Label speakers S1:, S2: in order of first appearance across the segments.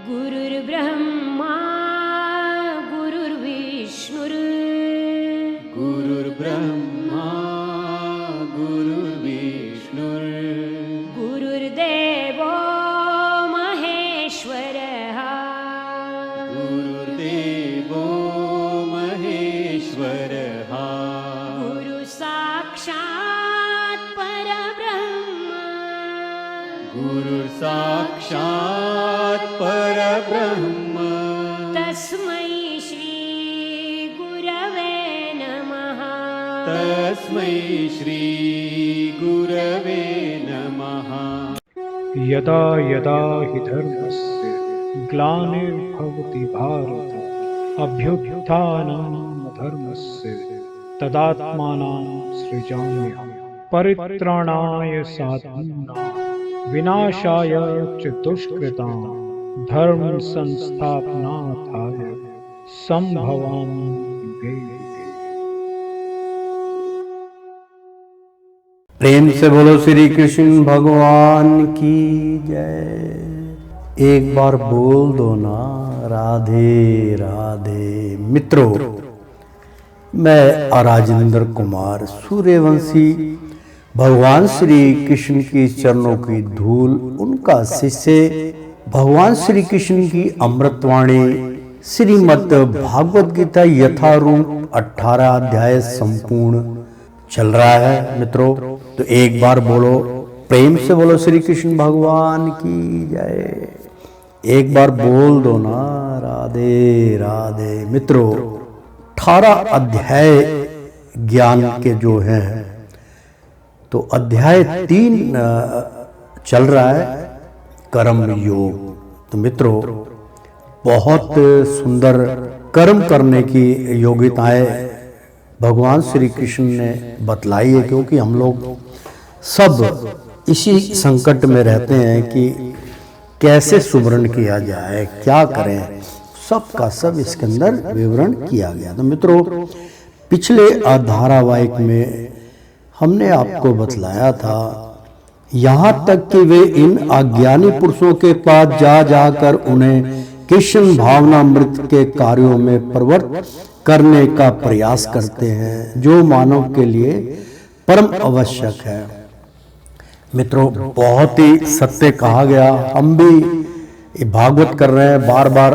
S1: गुरुर्ब्रह्मा गुरुर्विष्णुर्
S2: गुरुर्ब्रह्मा गुरुर्विष्णुर्
S1: गुरुर्देवो महेश्वरः
S2: गुरुर्देवो महेश्वरः
S1: गुरुसाक्षात् परब्रह्म
S2: गुरुर्साक्षात् परब्रह्म
S1: तस्मै श्री गुरवे नमः
S2: तस्मै श्री गुरवे नमः।
S3: यदा यदा हि धर्मस्य ग्लानिर्भवति भारत अभ्युत्थानं धर्मस्य तदात्मानं सृजाम्यहम् परित्राणाय साधूनां विनाशाय च दुष्कृतां धर्म संस्थापनार्थाय संभवामि युगे युगे।
S4: प्रेम से बोलो श्री कृष्ण भगवान की जय। एक बार बोल दो ना राधे राधे। मित्रों, मैं राजेंद्र कुमार सूर्यवंशी भगवान श्री कृष्ण की चरणों की धूल, उनका शिष्य, भगवान श्री कृष्ण की अमृतवाणी श्रीमद् भागवत गीता यथारूप 18 अध्याय संपूर्ण चल रहा है। मित्रों, तो एक बार बोलो, प्रेम से बोलो श्री कृष्ण भगवान की जय। एक बार बोल दो ना राधे राधे। मित्रों, 18 अध्याय ज्ञान के जो हैं, तो अध्याय 3 चल रहा है कर्म योग। तो मित्रों, बहुत सुंदर कर्म करने की योग्यताएं भगवान श्री कृष्ण ने बतलाई है, क्योंकि हम लोग सब इसी संकट में रहते हैं कि कैसे सुमरण किया जाए, क्या करें, सब का सब इसके अंदर विवरण किया गया। तो मित्रों, पिछले धारावाहिक में हमने आपको बतलाया था, यहाँ तक कि वे इन अज्ञानी पुरुषों के पास जा जाकर उन्हें कृष्ण भावनामृत के कार्यों में प्रवृत्त करने का प्रयास करते हैं, जो मानव के लिए परम आवश्यक है। मित्रों, बहुत ही सत्य कहा गया। हम भी भागवत कर रहे हैं, बार बार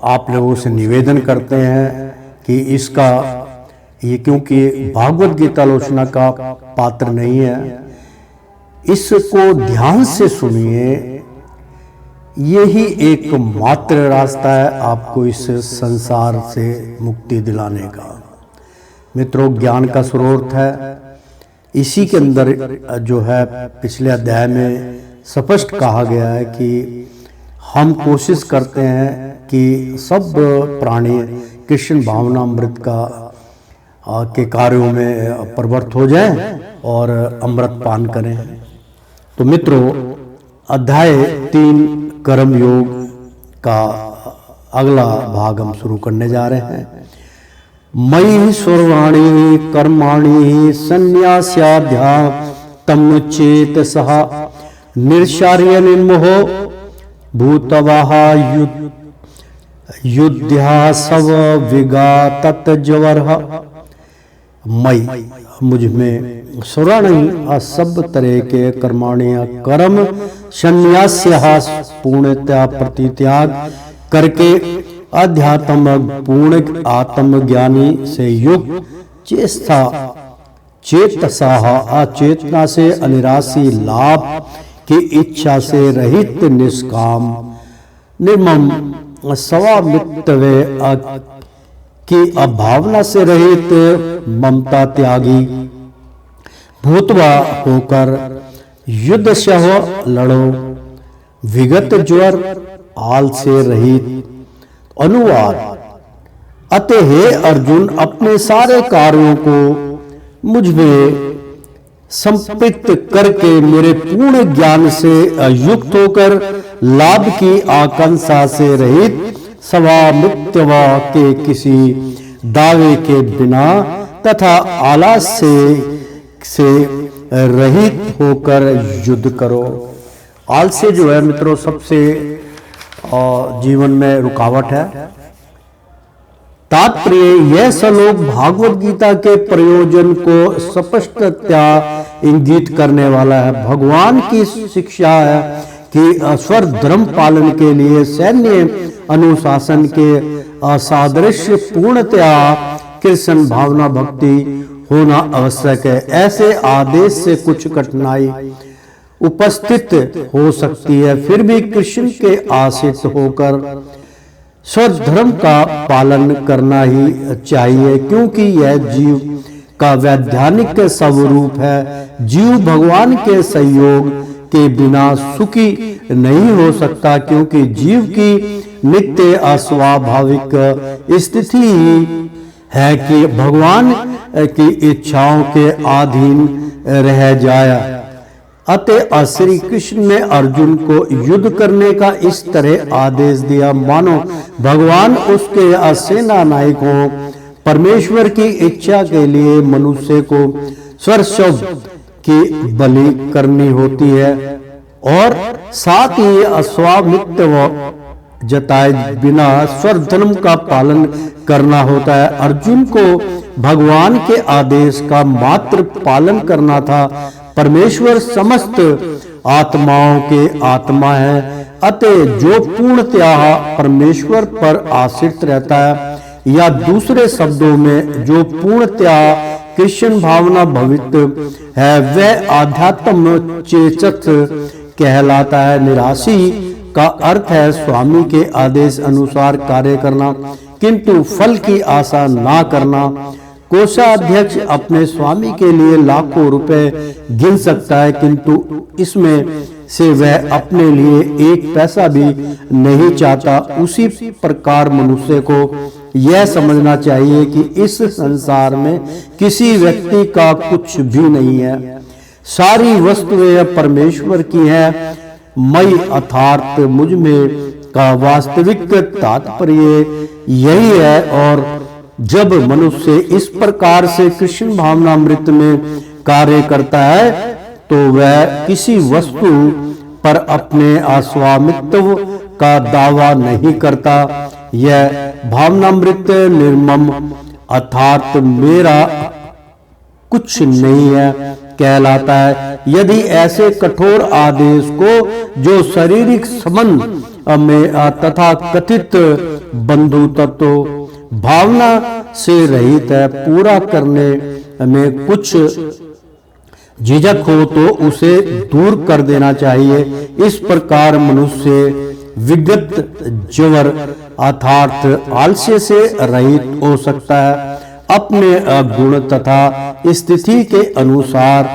S4: आप लोगों से निवेदन करते हैं कि इसका ये, क्योंकि भागवत गीता आलोचना का पात्र नहीं है, इसको ध्यान से सुनिए। यही एक मात्र रास्ता है आपको इस संसार से मुक्ति दिलाने का। मित्रों, ज्ञान का स्रोत है, इसी के अंदर जो है पिछले अध्याय में स्पष्ट कहा गया है कि हम कोशिश करते हैं कि सब प्राणी कृष्ण भावनामृत का के कार्यों में प्रवृत्त हो जाएं और अमृत पान करें। तो मित्रों, अध्याय 3 कर्म योग का अगला भाग हम शुरू करने जा रहे हैं। मयि सर्वाणि कर्माणि संन्यास्याध्यात्म चेतसः निर्शार्य निर्मोहो भूतवाः युद्ध्या सव विगातत जवर्ह। मई मुझ में सर्वाणि सब तरह के कर्माणि कर्म संन्यास्य पूर्णतया प्रतित्याग करके अध्यात्म पूर्ण आत्मज्ञानी से युक्त चेतसा अचेतना से अनिराशी लाभ की इच्छा से रहित निष्काम निर्मम स्वामित्व की अभावना से रहित ममता त्यागी भूतवा होकर युद्ध सह लड़ो। विगत ज्वर आल से रहित। अनुवाद। अतः हे अर्जुन, अपने सारे कार्यों को मुझ में संपृक्त करके मेरे पूर्ण ज्ञान से युक्त होकर लाभ की आकांक्षा से रहित स्वामित्व के किसी दावे के बिना तथा आलस्य से रहित होकर युद्ध करो। आलस्य जो है मित्रों सबसे और जीवन में रुकावट है। तात्पर्य यह श्लोक भागवत गीता के प्रयोजन को स्पष्टतया इंगित करने वाला है। भगवान की शिक्षा है कि स्वर धर्म पालन के लिए सैन्य अनुशासन के असादृश्य पूर्णतया कृष्ण भावना भक्ति होना आवश्यक है। ऐसे आदेश से कुछ कठिनाई उपस्थित हो सकती है, फिर भी कृष्ण के आश्रित होकर स्वधर्म का पालन करना ही चाहिए, क्योंकि यह जीव का वैधानिक स्वरूप है। जीव भगवान के सहयोग के बिना सुखी नहीं हो सकता, क्योंकि जीव की नित्य अस्वाभाविक स्थिति है कि भगवान की इच्छाओं के अधीन रह जाए। अतः श्री कृष्ण ने अर्जुन को युद्ध करने का इस तरह आदेश दिया मानो भगवान उसके सेना नायक हो। परमेश्वर की इच्छा के लिए मनुष्य को स्वशव की बलि करनी होती है और साथ ही अस्वामित्व जताए बिना स्वधर्म का पालन करना होता है। अर्जुन को भगवान के आदेश का मात्र पालन करना था। परमेश्वर समस्त आत्माओं के आत्मा है, अतः जो पूर्णतया परमेश्वर पर आश्रित रहता है या दूसरे शब्दों में जो पूर्णतया कृष्ण भावना भवित है वह आध्यात्म चेतक कहलाता है। निराशी का अर्थ है स्वामी के आदेश अनुसार कार्य करना किंतु फल की आशा ना करना। कोषाध्यक्ष अपने स्वामी के लिए लाखों रुपए गिन सकता है किंतु इसमें से वह अपने लिए एक पैसा भी नहीं चाहता। उसी प्रकार मनुष्य को यह समझना चाहिए कि इस संसार में किसी व्यक्ति का कुछ भी नहीं है, सारी वस्तुएं परमेश्वर की हैं। मैं अर्थात मुझ में का वास्तविक तात्पर्य यही है। और जब मनुष्य इस प्रकार से कृष्ण भावनामृत में कार्य करता है तो वह किसी वस्तु पर अपने अस्वामित्व का दावा नहीं करता। यह भावनामृत निर्मम अर्थात मेरा कुछ नहीं है कहलाता है। यदि ऐसे कठोर आदेश को जो शारीरिक संबंध में तथा कथित बंधु तत्व भावना से रहित है पूरा करने में कुछ झिझक हो तो उसे दूर कर देना चाहिए। इस प्रकार मनुष्य विगत जवर अर्थात आलस्य से रहित हो सकता है। अपने गुण तथा स्थिति के अनुसार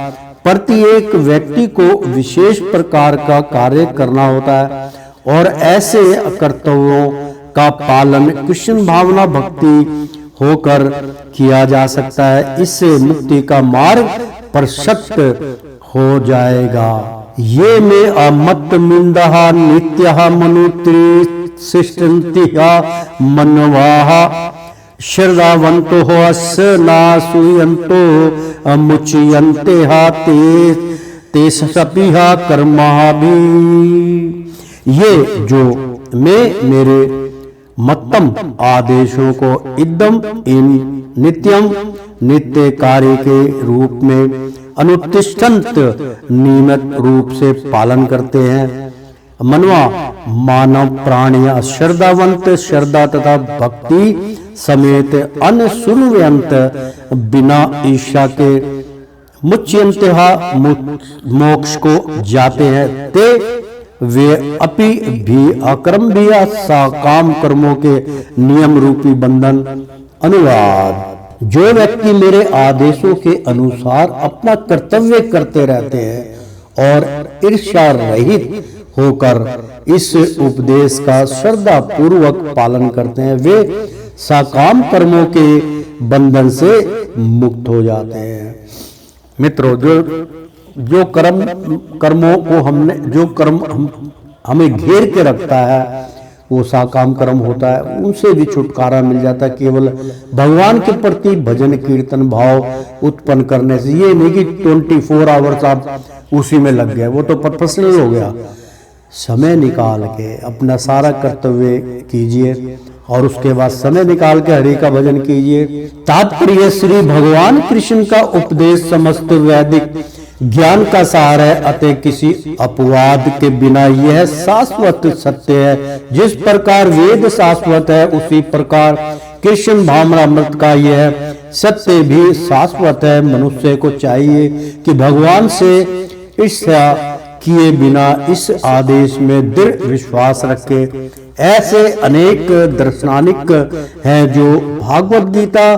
S4: प्रत्येक व्यक्ति को विशेष प्रकार का कार्य करना होता है और ऐसे कर्तव्यों का पालन कृष्ण भावना भक्ति होकर किया जा सकता है। इससे मुक्ति का मार्ग प्रशस्त हो जाएगा। ये में अमत मिंदहा नित्य मनुत्री शिष्टंतिहा मनवाह श्रद्धावंतो अस्य नासूयन्तो अमुच्यन्ते ते सपिहा कर्मा भी। ये जो मैं मेरे मतम आदेशों को एकदम इन नित्यम नित्य कार्य के रूप में अनुतिष्ठन्त नियमित रूप से पालन करते हैं। मनवा मानव प्राणिया श्रद्धावंत श्रद्धा तथा भक्ति समेत अन्य सुनवंत बिना ईर्ष्या के मुच्यंतः मोक्ष को जाते हैं। ते वे अपि भी अकर्म भी सकाम कर्मों के नियम रूपी बंधन। अनुवाद: जो व्यक्ति मेरे आदेशों के अनुसार अपना कर्तव्य करते रहते हैं और ईर्ष्या रहित होकर इस उपदेश का श्रद्धा पूर्वक पालन करते हैं वे सकाम कर्मों के बंधन से मुक्त हो जाते हैं। मित्रों, जो कर्मों को हमने जो कर्म हमें घेर के रखता है वो साकाम कर्म होता है, उनसे भी छुटकारा मिल जाता है केवल भगवान के प्रति भजन कीर्तन भाव उत्पन्न करने से। ये नहीं कि 24 आवर्स आप उसी में लग गए, वो तो प्रोफेशनल हो गया। समय निकाल के अपना सारा कर्तव्य कीजिए और उसके बाद समय निकाल के हरि का भजन कीजिए। तात्पर्य श्री भगवान कृष्ण का उपदेश समस्त वैदिक ज्ञान का सार है, अतः किसी अपवाद के बिना यह शाश्वत सत्य है। जिस प्रकार वेद शाश्वत है उसी प्रकार कृष्ण भावनामृत का यह सत्य भी शाश्वत है। मनुष्य को चाहिए कि भगवान से ईर्ष्या किए बिना इस आदेश में दृढ़ विश्वास रखे। ऐसे अनेक दार्शनिक हैं जो भागवत गीता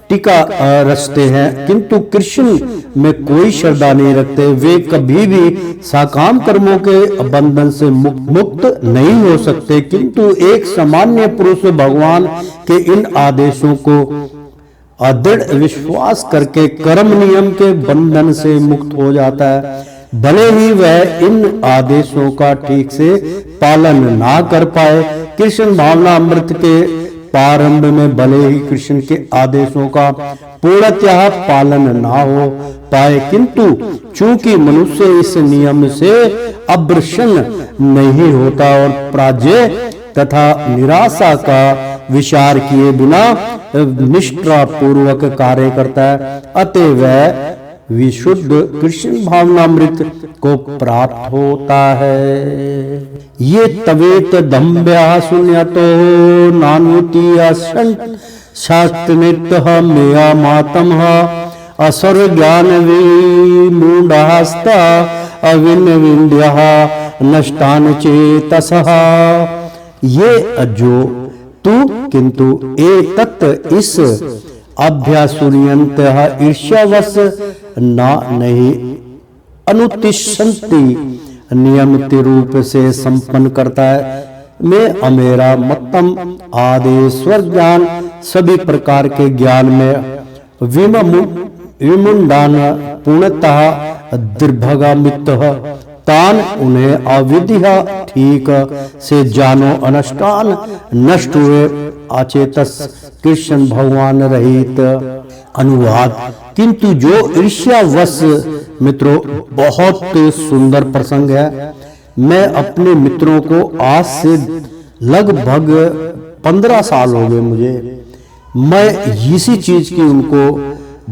S4: टीका रचते हैं किंतु कृष्ण में कोई श्रद्धा नहीं रखते। वे कभी भी साकाम कर्मों के बंधन से मुक्त नहीं हो सकते, किंतु एक सामान्य पुरुष भगवान के इन आदेशों को अदृढ़ विश्वास करके कर्म नियम के बंधन से मुक्त हो जाता है। भले ही वह इन आदेशों का ठीक से पालन ना कर पाए। कृष्ण भावना अमृत के प्रारंभ में भले ही कृष्ण के आदेशों का पूर्णतः पालन ना हो पाए, किंतु चूंकि मनुष्य इस नियम से अभ्रसन्न नहीं होता और पराजय तथा निराशा का विचार किए बिना निष्ठा पूर्वक कार्य करता है, अतः वह विशुद्ध कृष्ण भावनामृत को प्राप्त होता है। ये तवेत दम्भ्या शून्यतो नानुतिया शास्त्रनित मेया मातम असुर ज्ञान विमूढ़ास्ता अविन विंध्य नष्टान चेतसः। ये जो तू किंतु एतत् इस अभ्यासुर्यंत ईर्ष्यावश नहीं अनुतिशंति नियमित रूप से संपन्न करता है। मैं अमेरा मतम आदि स्वर ज्ञान सभी प्रकार के ज्ञान में विमुंडान पूर्णतः दुर्भगामित तान उन्हें अविद्या ठीक से जानो अनुष्ठान नष्ट हुए अचेतस कृष्ण भगवान रहित। अनुवाद। किंतु जो ईर्ष्यावश मित्रों बहुत सुंदर प्रसंग है। मैं अपने मित्रों को आज से लगभग 15 साल हो गए मुझे, मैं इसी चीज की उनको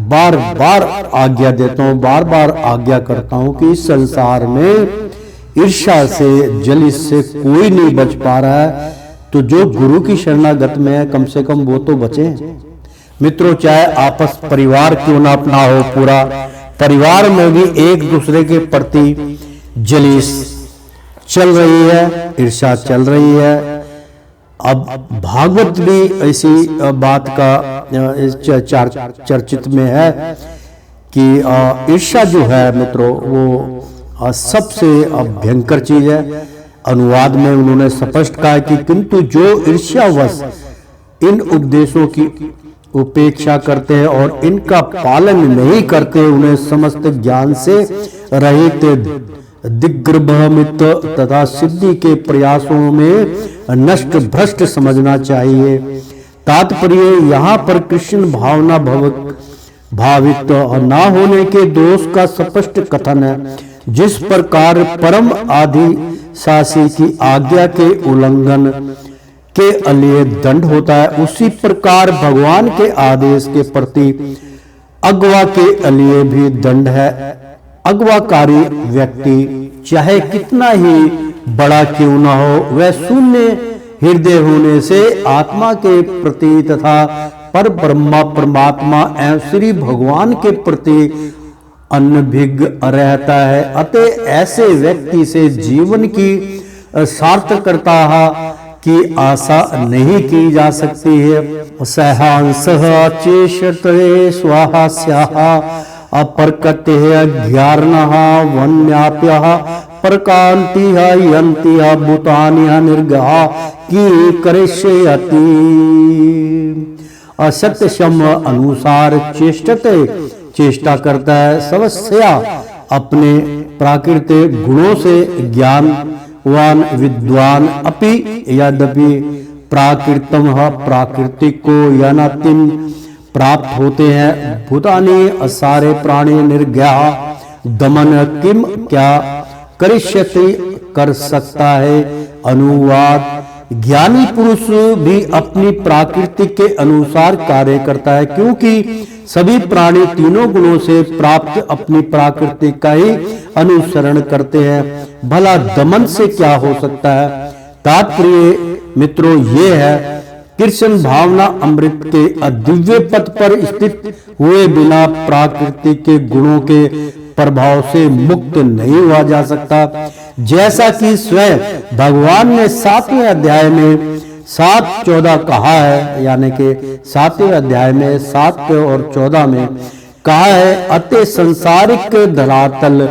S4: बार बार आज्ञा देता हूँ, बार बार आज्ञा करता हूँ कि इस संसार में ईर्ष्या से जलिस से कोई नहीं बच पा रहा है, तो जो गुरु की शरणागत में है कम से कम वो तो बचे। मित्रों, चाहे आपस परिवार क्यों ना अपना हो, पूरा परिवार में भी एक दूसरे के प्रति जलिस चल रही है, ईर्ष्या चल रही है। अब भागवत भी ऐसी बात का चर्चित में है कि ईर्ष्या जो है मित्रों वो सबसे भयंकर चीज है। अनुवाद में उन्होंने स्पष्ट कहा कि किंतु जो ईर्ष्यावश इन उपदेशों की उपेक्षा करते हैं और इनका पालन नहीं करते, उन्हें समस्त ज्ञान से रहित दिग्भ्रमित तथा सिद्धि के प्रयासों में नष्ट भ्रष्ट समझना चाहिए। तात्पर्य यहाँ पर कृष्ण भावना भावित न होने के दोष का स्पष्ट कथन है। जिस प्रकार परम आदि शासी की आज्ञा के उल्लंघन के लिए दंड होता है, उसी प्रकार भगवान के आदेश के प्रति अगवा के लिए भी दंड है। अगवाकारी व्यक्ति चाहे कितना ही बड़ा क्यों न हो, वह शून्य हृदय होने से आत्मा के प्रति तथा पर ब्रह्मा परमात्मा एवं श्री भगवान के प्रति अनभिज्ञ रहता है। अतः ऐसे व्यक्ति से जीवन की सार्थकता की आशा नहीं की जा सकती है। सहंस चेष्टे स्वाहा स्याः अपरकते ज्ञार्णः वन्याप्य प्रकांति यंति भूतानि निर्गहा की करिष्यति। असत्य सम अनुसार चेष्टा करता है, समस्या अपने प्राकृतिक गुणों से ज्ञानवान विद्वान अपि यद्यपि प्राकृतम प्राकृतिक को यनातिम प्राप्त होते हैं। भूतानि सारे प्राणी निर्ज्ञा दमन किम क्या करिष्यति कर सकता है। अनुवाद, ज्ञानी पुरुष भी अपनी प्रकृति के अनुसार कार्य करता है, क्योंकि सभी प्राणी तीनों गुणों से प्राप्त अपनी प्रकृति का ही अनुसरण करते हैं। भला दमन से क्या हो सकता है? तात्पर्य मित्रों ये है, कृष्ण भावना अमृत के अदिव्य पद पर स्थित हुए बिना प्रकृति के गुणों के प्रभाव से मुक्त नहीं हुआ जा सकता। जैसा कि स्वयं भगवान ने 7वें अध्याय में 7:14 कहा है, यानी कि 7वें अध्याय में 7 और 14 में कहा है, अतः संसारिक धरातल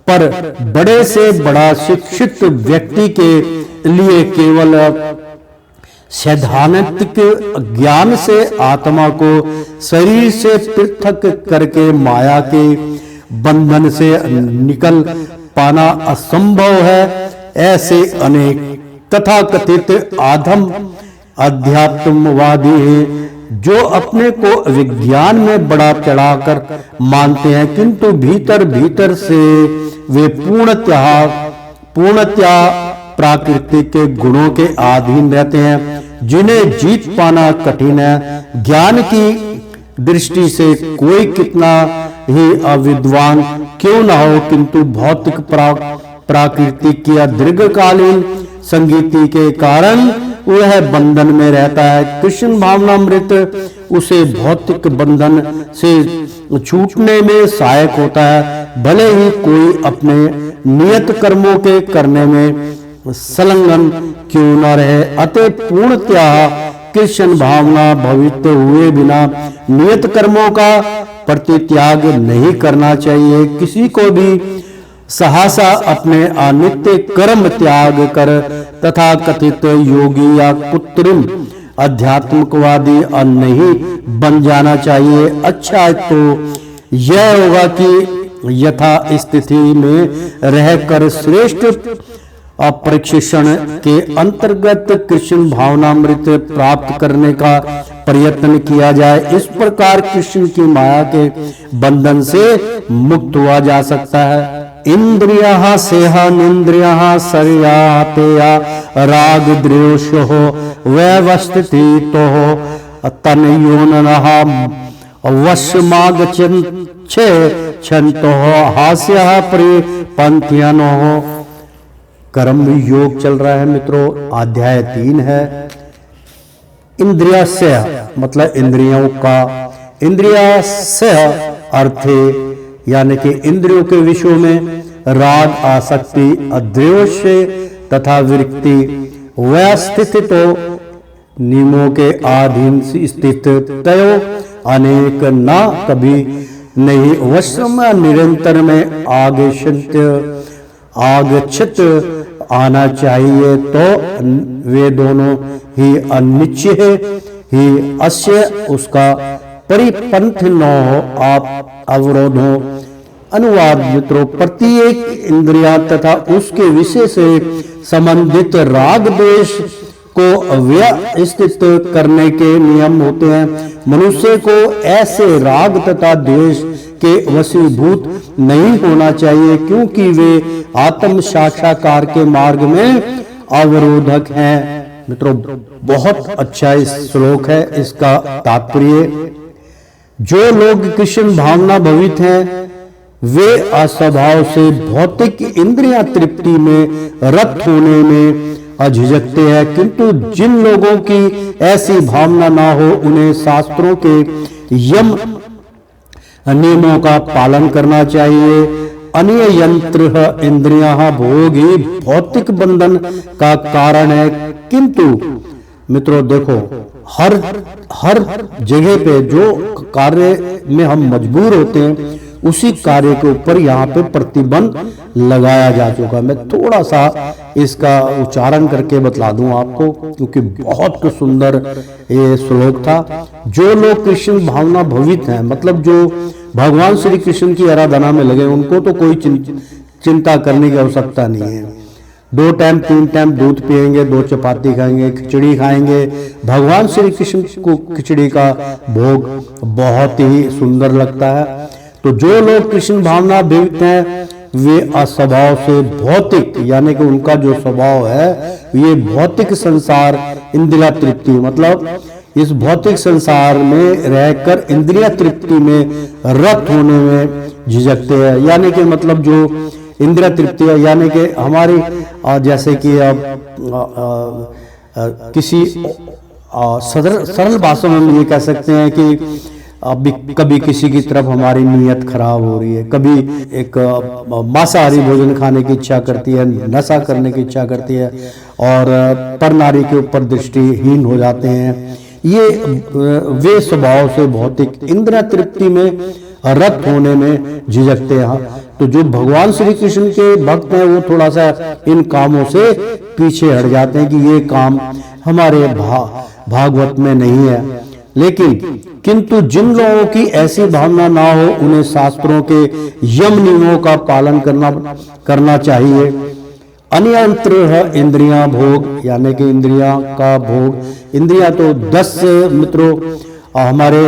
S4: पर बड़े से बड़ा शिक्षित व्यक्ति के लिए केवल सैद्धांतिक ज्ञान से आत्मा को शरीर से पृथक करके माया के बंधन से निकल पाना असंभव है। ऐसे अनेक तथाकथित आधम अध्यात्मवादी हैं जो अपने को विज्ञान में बड़ा चढ़ाकर मानते हैं, किंतु भीतर भीतर से वे पूर्णतया प्रकृति के गुणों के अधीन रहते हैं, जिन्हें जीत पाना कठिन है। ज्ञान की दृष्टि से कोई कितना ही अविद्वान क्यों न हो, किंतु भौतिक प्राकृतिक या दीर्घकालीन संगीति के कारण वह बंधन में रहता है। कृष्ण भावनामृत उसे भौतिक बंधन से छूटने में सहायक होता है, भले ही कोई अपने नियत कर्मों के करने में संलग्न क्यों न रहे। अतः पूर्णतया कृष्ण भावना भवित हुए बिना नियत कर्मों का परित्याग नहीं करना चाहिए। किसी को भी सहसा अपने अनित्य कर्म त्याग कर तथा कथित योगी या कृत्रिम आध्यात्मिकवादी नहीं बन जाना चाहिए। अच्छा तो यह होगा कि यथा स्थिति में रहकर श्रेष्ठ प्रशिक्षण के अंतर्गत कृष्ण भावनामृत प्राप्त करने का प्रयत्न किया जाए। इस प्रकार कृष्ण की माया के बंधन से मुक्त हुआ जा सकता है। इंद्रियः सेहानिंद्रियः सर्यातेया राग द्वेषो व्यवस्थितो तनयोनः वशमागच्छन्ते छन्तो हास्यः परिपन्थ्यनो। कर्म योग चल रहा है मित्रों, अध्याय 3 है। इंद्रिय से मतलब इंद्रियों का, इंद्रिय से अर्थ यानी कि इंद्रियों के विषयों में राग, आसक्ति, अद्वेष तथा विरक्ति, व्यस्थित तो नियमों के अधीन स्थित तयो अनेक ना कभी नहीं वश्रम निरंतर में आगच्छित आना चाहिए, तो वे दोनों ही अनिश्चय ही अस्य उसका परिपंथ न हो, आप अवरोध हो। अनुवाद मित्रों, प्रत्येक इंद्रिया तथा उसके विषय से संबंधित राग द्वेष को व्यवस्थित करने के नियम होते हैं। मनुष्य को ऐसे राग तथा द्वेष के वशीभूत नहीं होना चाहिए, क्योंकि वे आत्म साक्षात्कार के मार्ग में अवरोधक हैं। मित्रों, बहुत अच्छा इस श्लोक है। इसका तात्पर्य, जो लोग कृष्ण भावना भवित हैं वे अस्वभाव से भौतिक इंद्रिया तृप्ति में रत होने में अझिझकते हैं, किंतु जिन लोगों की ऐसी भावना ना हो उन्हें शास्त्रों के यम नियमों का पालन करना चाहिए। अनियंत्र इंद्रियां भोग ही भौतिक बंधन का कारण है, किंतु मित्रों देखो, हर जगह पे जो कार्य में हम मजबूर होते हैं उसी कार्य के ऊपर यहाँ पे प्रतिबंध लगाया जा चुका। मैं थोड़ा सा इसका उच्चारण करके बतला दूं आपको, क्योंकि बहुत सुंदर ये श्लोक था। जो लोग कृष्ण भावना भवित हैं, मतलब जो भगवान श्री कृष्ण की आराधना में लगे, उनको तो कोई चिंता करने की आवश्यकता नहीं है। 2 टाइम 3 टाइम दूध पिएंगे, 2 चपाती खाएंगे, खिचड़ी खाएंगे। भगवान श्री कृष्ण को खिचड़ी का भोग बहुत ही सुंदर लगता है। तो जो लोग कृष्ण भावना भवित हैं वे स्वभाव से भौतिक, यानी कि उनका जो स्वभाव है ये भौतिक संसार इंद्रिया तृप्ति, मतलब इस भौतिक संसार में रहकर इंद्रिया तृप्ति में रत होने में झिझकते हैं। यानी कि मतलब जो इंद्रिया तृप्ति है, यानी कि हमारी जैसे कि किसी सरल भाषा में हम ये कह सकते हैं कि अभी कभी किसी की तरफ हमारी नीयत खराब हो रही है, कभी एक मांसाहारी भोजन खाने की इच्छा करती है, नशा करने की इच्छा करती है और पर नारी के ऊपर दृष्टिहीन हो जाते हैं। ये वे स्वभाव से भौतिक इंद्रिय तृप्ति में रत होने में झिझकते हैं। तो जो भगवान श्री कृष्ण के भक्त हैं वो थोड़ा सा इन कामों से पीछे हट जाते हैं कि ये काम हमारे भागवत में नहीं है। लेकिन किंतु जिन लोगों की ऐसी भावना ना हो उन्हें शास्त्रों के यम नियमों का पालन करना चाहिए। अनियंत्र है इंद्रियां भोग, यानी कि इंद्रियां का भोग, इंद्रियां तो 10 मित्रों हमारे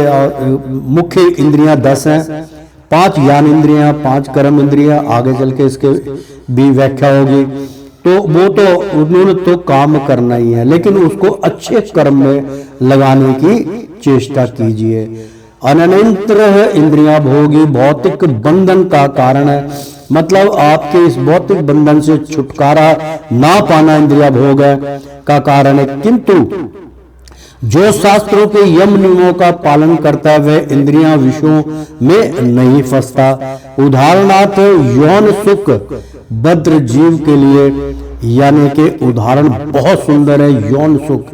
S4: मुख्य इंद्रियां 10 हैं। 5 ज्ञान इंद्रियां, 5 कर्म इंद्रियां, आगे चल के इसके भी व्याख्या होगी। तो वो तो उन्होंने तो काम करना ही है, लेकिन उसको अच्छे कर्म में लगाने की चेष्टा कीजिए। अनंतर है इंद्रियां भोगी भौतिक बंधन का कारण है, मतलब आपके इस भौतिक बंधन से छुटकारा ना पाना इंद्रिया भोग है का कारण है। किंतु जो शास्त्रों के यम नियमों का पालन करता है वह इंद्रियां विषयों में नहीं फंसता। उदाहरणार्थ यौन सुख भद्र जीव के लिए, यानी कि उदाहरण बहुत सुंदर है यौन सुख,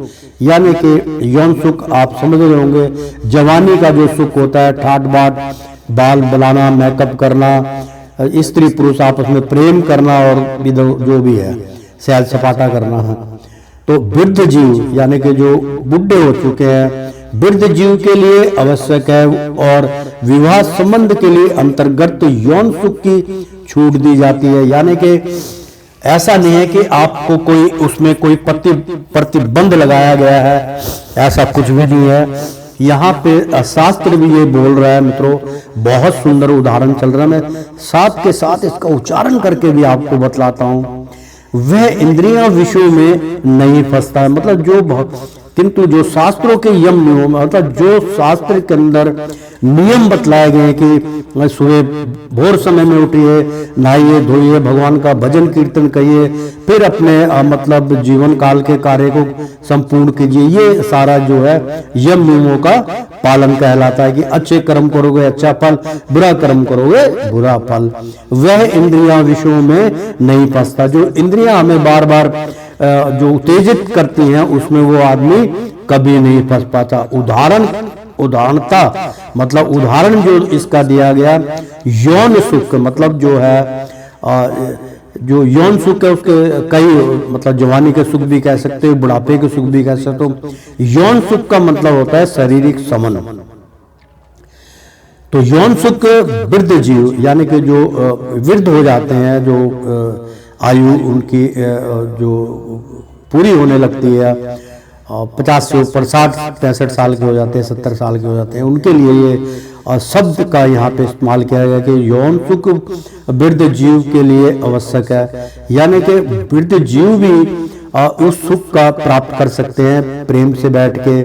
S4: यानी कि यौन सुख आप समझ रहे होंगे, जवानी का जो सुख होता है, ठाट बाट, बाल बनाना, मेकअप करना, स्त्री पुरुष आपस में प्रेम करना और जो भी है सैर सपाटा करना है। तो वृद्ध जीव यानी कि जो बुढ़े हो चुके हैं, वृद्ध जीव के लिए आवश्यक है और विवाह संबंध के लिए अंतर्गत यौन सुख की छूट दी जाती है। यानी कि ऐसा नहीं है कि आपको कोई उसमें कोई प्रतिबंध लगाया गया है, ऐसा कुछ भी नहीं है। यहाँ पे शास्त्र भी ये बोल रहा है मित्रों, बहुत सुंदर उदाहरण चल रहा है, मैं साथ के साथ इसका उच्चारण करके भी आपको बतलाता हूँ। वह इंद्रियां विषयों में नहीं फंसता है, मतलब जो किंतु जो शास्त्रों के यम नियम, मतलब जो शास्त्र के अंदर नियम बतलाए गए कि सुबह भोर समय में उठिए, नहाइए धोइए, भगवान का भजन कीर्तन करिए, फिर अपने मतलब जीवन काल के कार्य को संपूर्ण कीजिए, ये सारा जो है यम नियमों का पालन कहलाता है कि अच्छे कर्म करोगे अच्छा फल, बुरा कर्म करोगे बुरा फल। वह इंद्रियां विषयों में नहीं फंसता। जो इंद्रियां हमें बार बार जो उत्तेजित करती हैं उसमें वो आदमी कभी नहीं फंस पाता। उदाहरणता मतलब उदाहरण जो इसका दिया गया यौन सुख, मतलब जो है जो यौन सुख है उसके कई मतलब जवानी के सुख भी कह सकते हो, बुढ़ापे के सुख भी कह सकते हो। यौन सुख का मतलब होता है शारीरिक समन। तो यौन सुख वृद्ध जीव यानी कि जो वृद्ध हो जाते हैं, जो आयु उनकी जो पूरी होने लगती है 50 से ऊपर 60-65 साल के हो जाते हैं, 70 साल के हो जाते हैं, उनके लिए ये शब्द का यहाँ पे इस्तेमाल किया गया कि यौन सुख वृद्ध जीव के लिए आवश्यक है। यानी कि वृद्ध जीव भी उस सुख का प्राप्त कर सकते हैं। प्रेम से बैठ के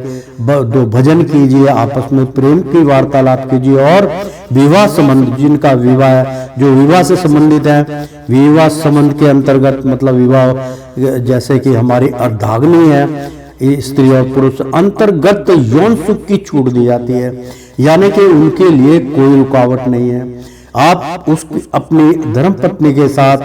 S4: दो भजन कीजिए, आपस में प्रेम की वार्तालाप कीजिए और विवाह संबंध, जिनका विवाह है, जो विवाह से संबंधित है, विवाह संबंध के अंतर्गत मतलब विवाह जैसे कि हमारी अर्धांगिनी है, स्त्री और पुरुष, अंतर्गत यौन सुख की छूट दी जाती है। यानी कि उनके लिए कोई रुकावट नहीं है। आप उस अपनी धर्मपत्नी के साथ,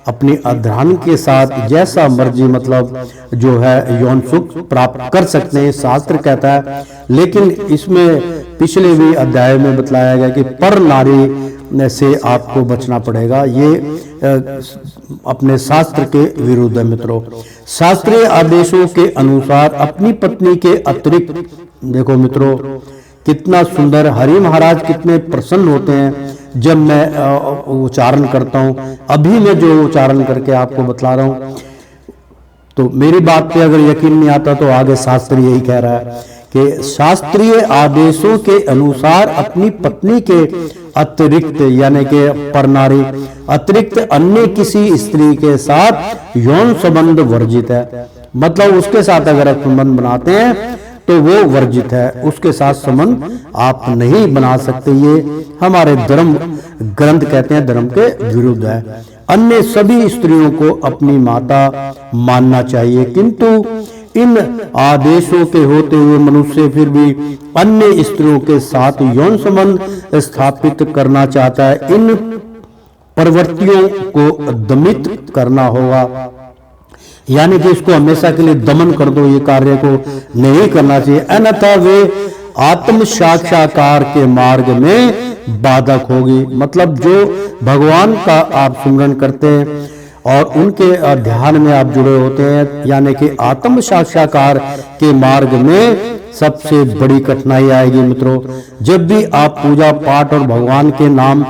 S4: अपनी अर्धांगिनी के साथ जैसा मर्जी मतलब जो है यौन सुख प्राप्त कर सकते हैं, शास्त्र कहता है। लेकिन इसमें पिछले भी अध्याय में बतलाया गया कि पर नारी से आपको बचना पड़ेगा। ये अपने शास्त्र के विरुद्ध है मित्रों। शास्त्रीय आदेशों के अनुसार अपनी पत्नी के अतिरिक्त, देखो मित्रों कितना सुंदर, हरि महाराज कितने प्रसन्न होते हैं जब मैं उच्चारण करता हूं। अभी मैं जो उच्चारण करके आपको बतला रहा हूं, तो मेरी बात पे अगर यकीन नहीं आता तो आगे शास्त्र यही कह रहा है कि शास्त्रीय आदेशों के अनुसार अपनी पत्नी के अतिरिक्त यानी कि परनारी अतिरिक्त अन्य किसी स्त्री के साथ यौन संबंध वर्जित है। मतलब उसके साथ अगर आप संबंध बनाते हैं तो वो वर्जित है, उसके साथ संबंध आप नहीं बना सकते। ये हमारे धर्म ग्रंथ कहते हैं धर्म के विरुद्ध है। अन्य सभी स्त्रियों को अपनी माता मानना चाहिए, किंतु इन आदेशों के होते हुए मनुष्य फिर भी अन्य स्त्रियों के साथ यौन संबंध स्थापित करना चाहता है। इन प्रवृत्तियों को दमित करना होगा, यानी कि इसको हमेशा के लिए दमन कर दो, ये कार्य को नहीं करना चाहिए, अन्यथा वे आत्म साक्षात्कार के मार्ग में बाधक होगी। मतलब जो भगवान का आप सुमिरन करते हैं और उनके ध्यान में आप जुड़े होते हैं, यानी कि आत्म साक्षात्कार के मार्ग में सबसे बड़ी कठिनाई आएगी। मित्रों, जब भी आप पूजा पाठ और भगवान के नाम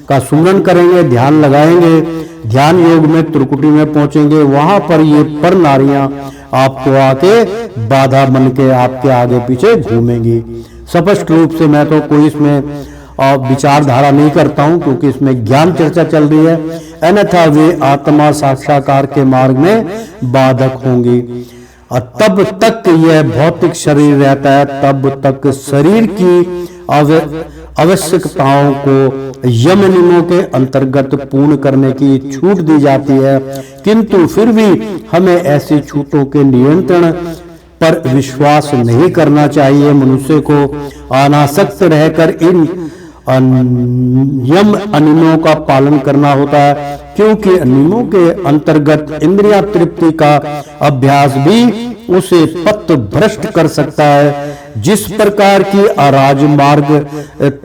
S4: का सुमिरन करेंगे, ध्यान लगाएंगे, ध्यान योग में त्रिकुटी में पहुंचेंगे, वहां पर ये पर नारियां आपको आके बाधा बन के आपके आगे पीछे घूमेंगी। स्पष्ट रूप से मैं तो कोई इसमें विचारधारा नहीं करता हूं, क्योंकि इसमें ज्ञान चर्चा चल रही है, अन्यथा वे आत्मा साक्षात्कार के मार्ग में बाधक होंगी। और तब तक यह भौतिक शरीर रहता है, तब तक शरीर की आवश्यकताओं को यम नियमों के अंतर्गत पूर्ण करने की छूट दी जाती है, किंतु फिर भी हमें ऐसी छूटों के नियंत्रण पर विश्वास नहीं करना चाहिए। मनुष्य को अनासक्त रहकर इन यम नियमों का पालन करना होता है, क्योंकि नियमों के अंतर्गत इंद्रिया तृप्ति का अभ्यास भी उसे पथ भ्रष्ट कर सकता है। जिस प्रकार की राजमार्ग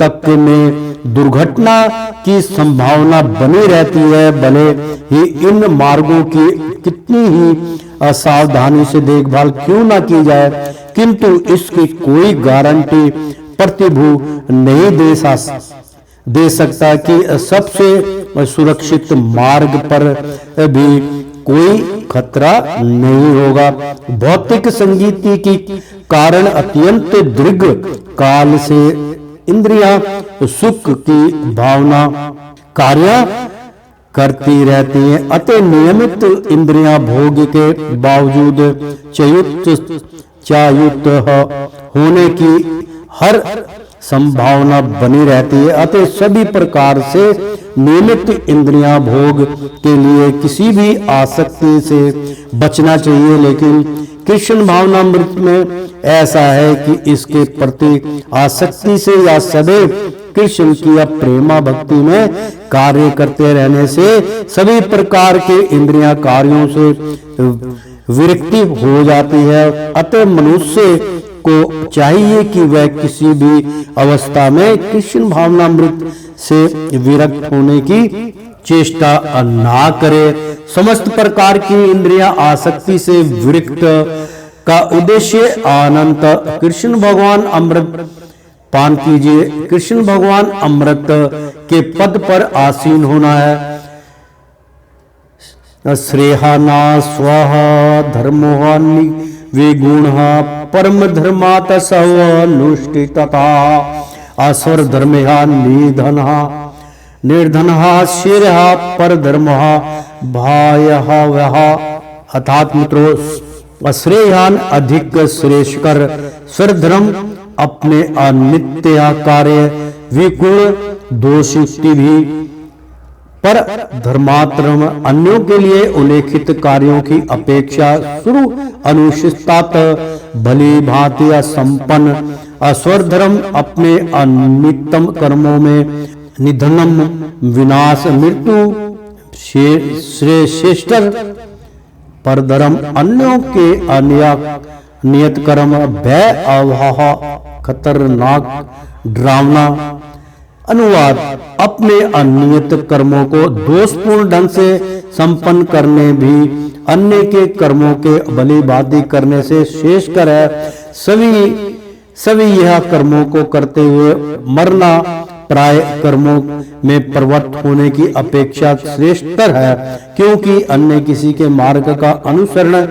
S4: तक में दुर्घटना की संभावना बनी रहती है, भले ही इन मार्गों की कितनी ही सावधानी से देखभाल क्यों ना की जाए, किंतु इसकी कोई गारंटी प्रतिभू नहीं दे सकता कि सबसे सुरक्षित मार्ग पर भी कोई खतरा नहीं होगा। भौतिक संगीति की कारण अत्यंत दीर्घ काल से इंद्रियां सुख की भावना कार्य करती रहती हैं, अतः नियमित इंद्रियां भोग के बावजूद चायुक्त होने की हर संभावना बनी रहती है। अतः सभी प्रकार से नियमित इंद्रियां भोग के लिए किसी भी आसक्ति से बचना चाहिए, लेकिन कृष्ण भावनामृत में ऐसा है कि इसके प्रति आसक्ति से या सदैव कृष्ण की प्रेमा भक्ति में कार्य करते रहने से सभी प्रकार के इंद्रियां कार्यों से विरक्ति हो जाती है। अतः मनुष्य को चाहिए कि वह किसी भी अवस्था में कृष्ण भावनामृत से विरक्त होने की चेष्टा ना करे। समस्त प्रकार की इंद्रियां आसक्ति से विरक्त का उद्देश्य अनंत कृष्ण भगवान अमृत पान कीजिए। कृष्ण भगवान अमृत के पद पर आसीन होना है। श्रेहाना स्वः धर्मोहानि विगुण परम धर्मात सवनुष्ठितता असवर धर्मेहा निधन निर्धन शिरः पर धर्म भायः वह। अर्थात मित्रों, श्रेयान अधिक श्रेष्ठकर स्वधर्म अपने अनित्य कार्य विगुण दोषयुक्ति भी पर धर्मात्रम अन्यों के लिए उल्लेखित कार्यों की अपेक्षा शुरू अनुष्ठात भली भांति संपन्न अस्वधर्म अपने अनित्यम कर्मों में निधनम विनाश मृत्यु श्रेष्ठर पर धर्म अन्यों के नियत कर्म भय अवह खतरनाक डरावना। अनुवाद, अपने अनियत कर्मों को दोषपूर्ण ढंग से संपन्न करने भी अन्य के कर्मों के भली भांति करने से श्रेष्ठकर है। सभी यह कर्मों को करते हुए मरना प्राय कर्मों में प्रवृत्त होने की अपेक्षा श्रेष्ठतर है, क्योंकि अन्य किसी के मार्ग का अनुसरण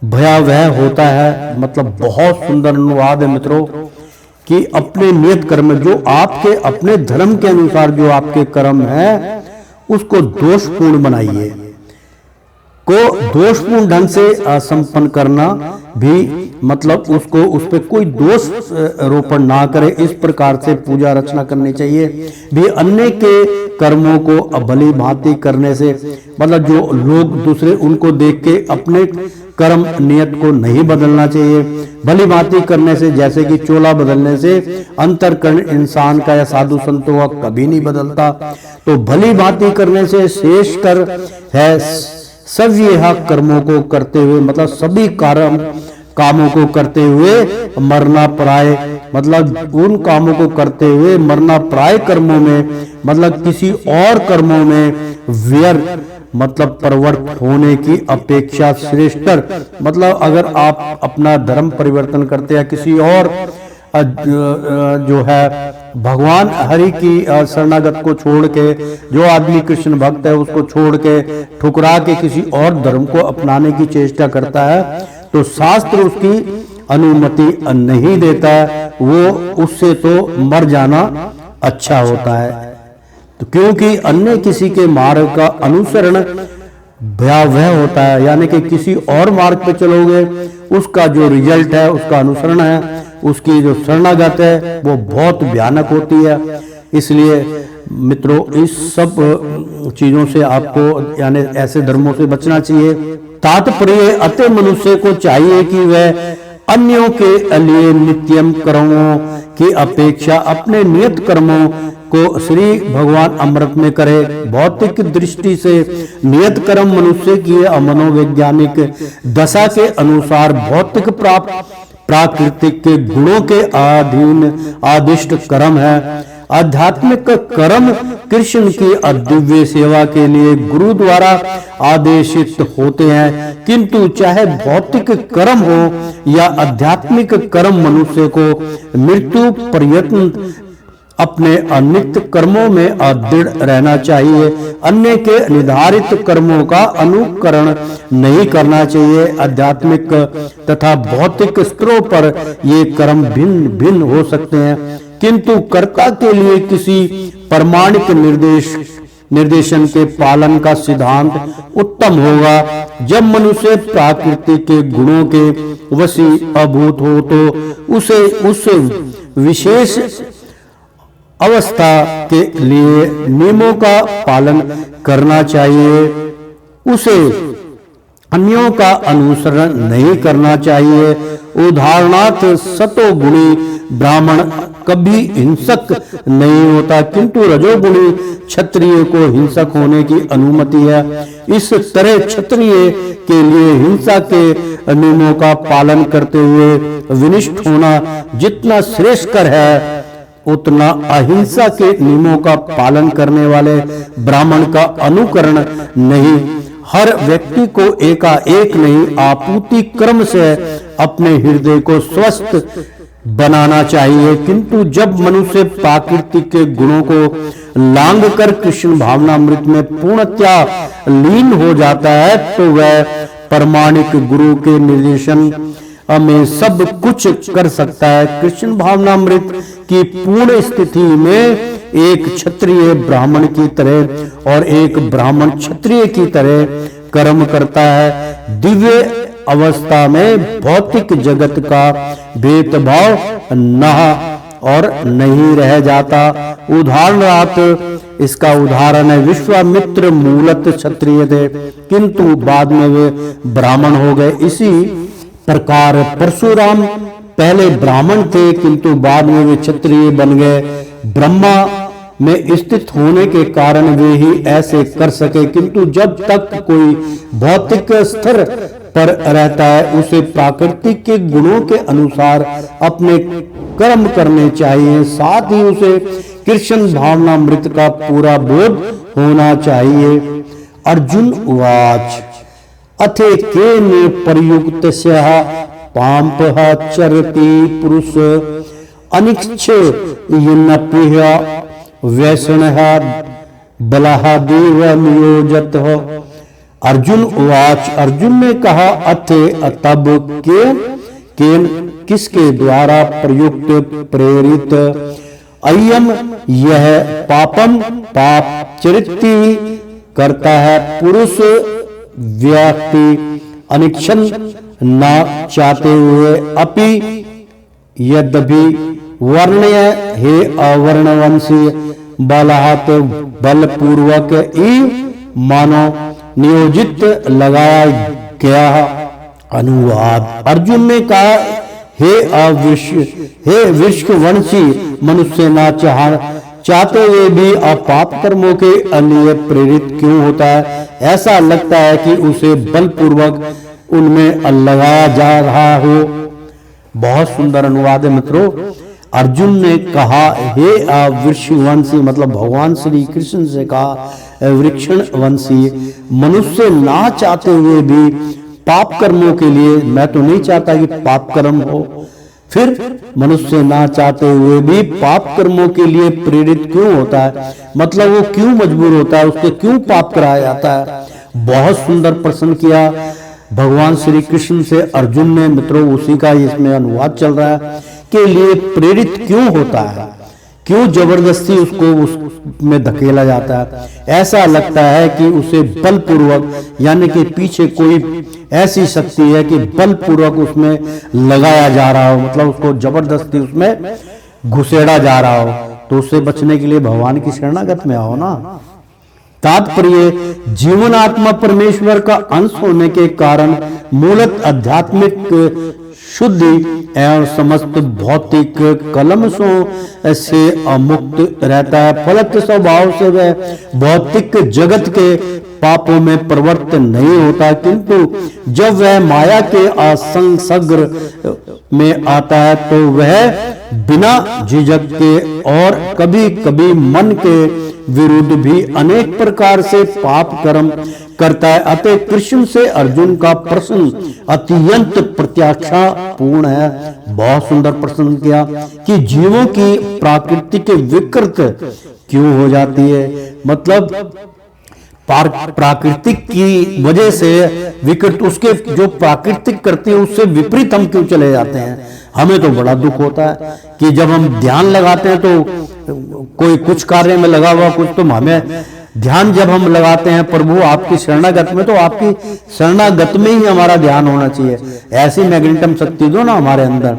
S4: भयावह होता है। मतलब बहुत सुंदर अनुवाद है मित्रों कि अपने नियत कर्म, जो आपके अपने धर्म के अनुसार जो आपके कर्म है उसको दोषपूर्ण बनाइए, को दोषपूर्ण ढंग से संपन्न करना भी, मतलब उसको उस पर कोई दोष रोपण ना करे, इस प्रकार से पूजा रचना करनी चाहिए। भी अन्य के कर्मों को भली भांति करने से, मतलब जो लोग दूसरे उनको देख के अपने कर्म नियत को नहीं बदलना चाहिए। भली भांति करने से, जैसे कि चोला बदलने से अंतरकरण इंसान का या साधु संतों का कभी नहीं बदलता। तो भली भांति करने से शेष कर है सव्येह कर्मों को करते हुए, मतलब सभी कामों को करते हुए मरना प्राय, मतलब उन कामों को करते हुए मरना प्राय कर्मों में, मतलब किसी और कर्मों में व्यर्थ, मतलब प्रवृत्त होने की अपेक्षा श्रेष्ठतर, मतलब अगर आप अपना धर्म परिवर्तन करते हैं, किसी और जो है भगवान हरि की शरणागत को छोड़ के, जो आदमी कृष्ण भक्त है उसको छोड़ के ठुकरा के किसी और धर्म को अपनाने की चेष्टा करता है, तो शास्त्र उसकी अनुमति नहीं देता है, वो उससे तो मर जाना अच्छा होता है। तो क्योंकि अन्य किसी के मार्ग का अनुसरण भयावह होता है, यानी कि किसी और मार्ग पे चलोगे उसका जो रिजल्ट है, उसका अनुसरण है, उसकी जो शरणागत है वो बहुत भयानक होती है। इसलिए मित्रों इस सब चीजों से आपको, यानी ऐसे धर्मों से बचना चाहिए। तात्पर्य अतः मनुष्य को चाहिए कि वह अन्यों के लिए नित्यम कर्मों की अपेक्षा अपने नियत कर्मों को श्री भगवान अमृत में करे। भौतिक दृष्टि से नियत कर्म मनुष्य की मनोवैज्ञानिक दशा के अनुसार भौतिक प्राकृतिक के गुणों के अधीन आदिष्ट कर्म है। आध्यात्मिक कर्म कृष्ण की दिव्य सेवा के लिए गुरु द्वारा आदेशित होते हैं, किंतु चाहे भौतिक कर्म हो या आध्यात्मिक कर्म मनुष्य को मृत्यु पर्यंत अपने अनित्य कर्मों में दृढ़ रहना चाहिए। अन्य के निर्धारित कर्मों का अनुकरण नहीं करना चाहिए। आध्यात्मिक तथा भौतिक स्तरों पर ये कर्म भिन्न भिन्न हो सकते हैं, किंतु कर्ता के लिए किसी प्रमाणिक निर्देशन के पालन का सिद्धांत उत्तम होगा। जब मनुष्य प्रकृति के गुणों के वशीभूत हो तो उसे उस विशेष अवस्था के लिए नियमों का पालन करना चाहिए, उसे अन्यों का अनुसरण नहीं करना चाहिए। उदाहरणार्थ सतोगुणी ब्राह्मण कभी हिंसक नहीं होता, किंतु रजोगुणी क्षत्रिय को हिंसक होने की अनुमति है। इस तरह क्षत्रिय के लिए हिंसा के नियमों का पालन करते हुए विनिष्ठ होना जितना श्रेष्ठकर है, उतना अहिंसा के नियमों का पालन करने वाले ब्राह्मण का अनुकरण नहीं। हर व्यक्ति को एकाएक नहीं, आपूर्ति क्रम से अपने हृदय को स्वस्थ बनाना चाहिए। किंतु जब मनुष्य प्राकृतिक के गुणों को लांग कर कृष्ण भावनामृत में पूर्णतया लीन हो जाता है, तो वह प्रमाणिक गुरु के निर्देशन में सब कुछ कर सकता है। कृष्ण भावनामृत की पूर्ण स्थिति में एक क्षत्रिय ब्राह्मण की तरह और एक ब्राह्मण क्षत्रिय की तरह कर्म करता है। दिव्य अवस्था में भौतिक जगत का भेदभाव न और नहीं रह जाता। उदाहरणार्थ इसका उदाहरण है विश्वामित्र मूलत क्षत्रिय थे, किंतु बाद में वे ब्राह्मण हो गए। इसी प्रकार परशुराम पहले ब्राह्मण थे, किंतु बाद में वे क्षत्रिय बन गए। ब्रह्मा में स्थित होने के कारण वे ही ऐसे कर सके, किंतु जब तक कोई भौतिक स्तर पर रहता है उसे प्राकृतिक के गुणों के अनुसार अपने कर्म करने चाहिए। साथ ही उसे कृष्ण भावनामृत का पूरा बोध होना चाहिए। अर्जुन उवाच अथे केन प्रयुक्तस्यः पाम्पः चरति पुरुष अनिच्छ यन्नप्रिय वैष्णः बलः देव नियोजतः अर्जुन उवाच, अर्जुन ने कहा, अथे तब केन किसके द्वारा प्रयुक्त प्रेरित, अयम यह पापम पाप चरित्र करता है पुरुष व्यक्ति अनिच्छन न चाहते हुए अपि यद्यपि वर्ण्य हे अवर्णवंशी बलहात बलपूर्वक ही मानो नियोजित लगाया गया। अनुवाद, अर्जुन ने कहा, हे वृषवंशी मनुष्य ना चाहते हुए भी अपाप कर्मों के लिए प्रेरित क्यों होता है? ऐसा लगता है कि उसे बलपूर्वक उनमें लगाया जा रहा हो। बहुत सुंदर अनुवाद है मित्रों। अर्जुन ने कहा, हे वृषवंशी, मतलब भगवान श्री कृष्ण से कहा, वृषवंशी मनुष्य ना चाहते हुए भी पाप कर्मों के लिए, मैं तो नहीं चाहता कि पाप कर्म हो, फिर मनुष्य ना चाहते हुए भी पाप कर्मों के लिए प्रेरित क्यों होता है? मतलब वो क्यों मजबूर होता है, उसको क्यों पाप कराया जाता है? बहुत सुंदर प्रश्न किया भगवान श्री कृष्ण से अर्जुन ने। मित्रों, उसी का इसमें अनुवाद चल रहा है के लिए प्रेरित क्यों होता है, क्यों जबरदस्ती उसको उसमें धकेला जाता है? ऐसा लगता है कि उसे बलपूर्वक, यानी कि पीछे कोई ऐसी शक्ति है कि बलपूर्वक उसमें लगाया जा रहा हो, मतलब उसको जबरदस्ती उसमें घुसेड़ा जा रहा हो। तो उससे बचने के लिए भगवान की शरणागत में आओ ना। तात्पर्य, जीवन आत्मा परमेश्वर का अंश होने के कारण मूलत आध्यात्मिक शुद्धि एवं समस्त भौतिक कलमशों से अमुक्त रहता है। फलत स्वभाव से वह भौतिक जगत के पापों में प्रवृत्त नहीं होता, किंतु जब वह माया के आसंग में आता है तो वह बिना झिझक के और कभी कभी मन के विरुद्ध भी अनेक प्रकार से पाप कर्म करता है। अतः कृष्ण से अर्जुन का प्रश्न अत्यंत प्रत्याशा पूर्ण है। बहुत सुंदर प्रश्न किया कि जीवों की प्राकृतिक विकृत क्यों हो जाती है, मतलब प्राकृतिक की वजह से विकृत, उसके जो प्राकृतिक करती है उससे विपरीत हम क्यों चले जाते हैं? हमें तो बड़ा दुख होता है कि जब हम ध्यान लगाते हैं तो कोई कुछ कार्य में लगा हुआ कुछ, तो हमें ध्यान जब हम लगाते हैं प्रभु आपकी शरणागत में, तो आपकी शरणागत में ही हमारा ध्यान होना चाहिए। ऐसी मैग्नेटम शक्ति दो ना हमारे अंदर।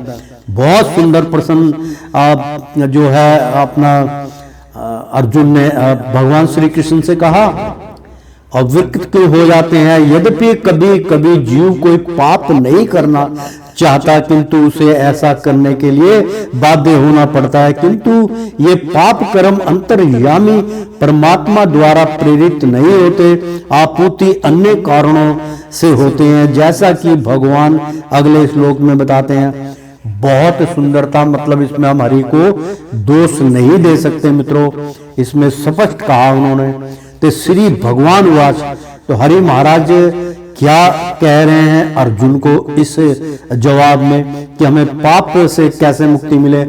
S4: बहुत सुंदर प्रश्न जो है अपना अर्जुन ने भगवान श्री कृष्ण से कहा, अविकृत क्यों हो जाते हैं? यद्यपि कभी कभी जीव कोई पाप नहीं करना चाहता, किंतु उसे ऐसा करने के लिए बाध्य होना पड़ता है, किंतु ये पाप कर्म अंतर्यामी परमात्मा द्वारा प्रेरित नहीं होते, आपूर्ति अन्य कारणों से होते हैं, जैसा कि भगवान अगले श्लोक में बताते हैं। बहुत सुंदरता, मतलब इसमें हम हरि को दोष नहीं दे सकते मित्रों, इसमें स्पष्ट कहा उन्होंने। तो श्री भगवान वाच, तो हरि महाराज क्या कह रहे हैं अर्जुन को इस जवाब में कि हमें पाप से कैसे मुक्ति मिले,